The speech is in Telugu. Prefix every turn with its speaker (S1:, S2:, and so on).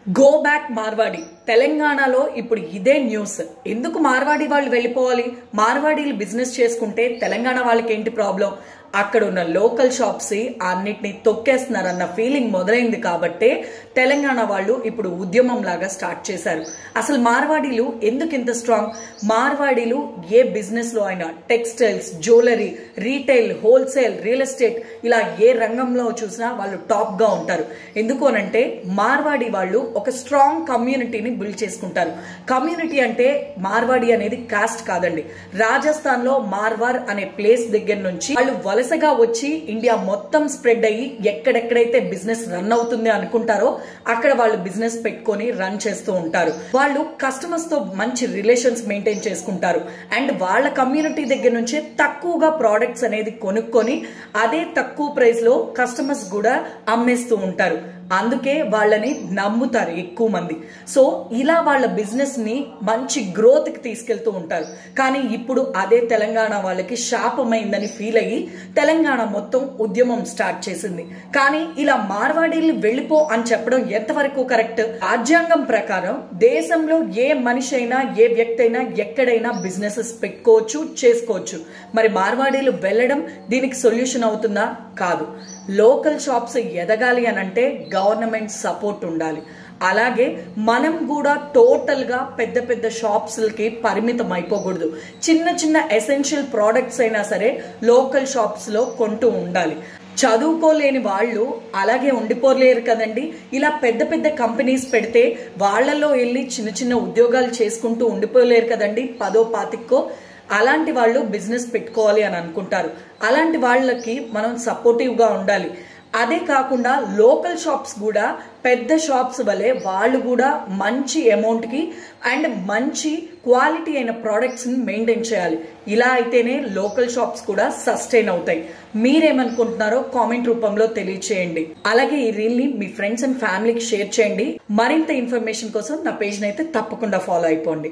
S1: గో బ్యాక్ మార్వాడి తెలంగాణలో ఇప్పుడు ఇదే న్యూస్. ఎందుకు మార్వాడి వాళ్ళు వెళ్ళిపోవాలి? మార్వాడీలు బిజినెస్ చేసుకుంటే తెలంగాణ వాళ్ళకి ఏంటి ప్రాబ్లం? అక్కడ ఉన్న లోకల్ షాప్స్ అన్నిటిని తొక్కేస్తున్నారన్న ఫీలింగ్ మొదలైంది కాబట్టే తెలంగాణ వాళ్ళు ఇప్పుడు ఉద్యమం లాగా స్టార్ట్ చేశారు. అసలు మార్వాడీలు ఎందుకు ఇంత స్ట్రాంగ్? మార్వాడీలు ఏ బిజినెస్ లో అయినా textiles, jewellery, retail, wholesale, real estate ఇలా ఏ రంగంలో చూసినా వాళ్ళు టాప్ గా ఉంటారు. ఎందుకు అనంటే మార్వాడి వాళ్ళు ఒక స్ట్రాంగ్ కమ్యూనిటీని బిల్డ్ చేసుకుంటారు. కమ్యూనిటీ అంటే మార్వాడి అనేది కాస్ట్ కాదండి. రాజస్థాన్ లో మార్వార్ అనే ప్లేస్ దగ్గర నుంచి వాళ్ళు వలసగా వచ్చి ఇండియా మొత్తం స్ప్రెడ్ అయ్యి ఎక్కడెక్కడైతే బిజినెస్ రన్ అవుతుంది అనుకుంటారో అక్కడ వాళ్ళు బిజినెస్ పెట్టుకొని రన్ చేస్తూ ఉంటారు. వాళ్ళు కస్టమర్స్ తో మంచి రిలేషన్స్ మెయింటైన్ చేసుకుంటారు అండ్ వాళ్ళ కమ్యూనిటీ దగ్గర నుంచి తక్కువగా ప్రోడక్ట్స్ అనేది కొనుక్కొని అదే తక్కువ ప్రైస్ లో కస్టమర్స్ కూడా అమ్మేస్తూ ఉంటారు. అందుకే వాళ్ళని నమ్ముతారు ఎక్కువ మంది. సో ఇలా వాళ్ళ బిజినెస్ ని మంచి గ్రోత్ కి తీసుకెళ్తూ ఉంటారు. కానీ ఇప్పుడు అదే తెలంగాణ వాళ్ళకి శాపమైందని ఫీల్ అయ్యి తెలంగాణ మొత్తం ఉద్యమం స్టార్ట్ చేసింది. కానీ ఇలా మార్వాడీలు వెళ్ళిపో అని చెప్పడం ఎంతవరకు కరెక్ట్? రాజ్యాంగం ప్రకారం దేశంలో ఏ మనిషి అయినా ఏ వ్యక్తి అయినా ఎక్కడైనా బిజినెసెస్ పెట్టుకోవచ్చు, చేసుకోవచ్చు. మరి మార్వాడీలు వెళ్ళడం దీనికి సొల్యూషన్ అవుతుందా? కాదు. లోకల్ షాప్స్ ఎదగాలి అనంటే గవర్నమెంట్ సపోర్ట్ ఉండాలి. అలాగే మనం కూడా టోటల్ గా పెద్ద పెద్ద షాప్స్ కి పరిమితం అయిపోకూడదు. చిన్న చిన్న ఎసెన్షియల్ ప్రోడక్ట్స్ అయినా సరే లోకల్ షాప్స్ లో కొంటూ ఉండాలి. చదువుకోలేని వాళ్ళు అలాగే ఉండిపోలేరు కదండి. ఇలా పెద్ద పెద్ద కంపెనీస్ పెడితే వాళ్లలో వెళ్ళి చిన్న చిన్న ఉద్యోగాలు చేసుకుంటూ ఉండిపోలేరు కదండి. 10ో 25కో అలాంటి వాళ్ళు బిజినెస్ పెట్టుకోవాలి అని అనుకుంటారు. అలాంటి వాళ్ళకి మనం సపోర్టివ్ గా ఉండాలి. అదే కాకుండా లోకల్ షాప్స్ కూడా పెద్ద షాప్స్ వలె వాళ్ళు కూడా మంచి అమౌంట్ కి అండ్ మంచి క్వాలిటీ అయిన ప్రొడక్ట్స్ ని మెయింటైన్ చేయాలి. ఇలా అయితేనే లోకల్ షాప్స్ కూడా సస్టైన్ అవుతాయి. మీరేమనుకుంటున్నారో కామెంట్ రూపంలో తెలియచేయండి. అలాగే ఈ రీల్ ని మీ ఫ్రెండ్స్ అండ్ ఫ్యామిలీకి షేర్ చేయండి. మరింత ఇన్ఫర్మేషన్ కోసం నా పేజ్ ని అయితే తప్పకుండా ఫాలో అయిపోండి.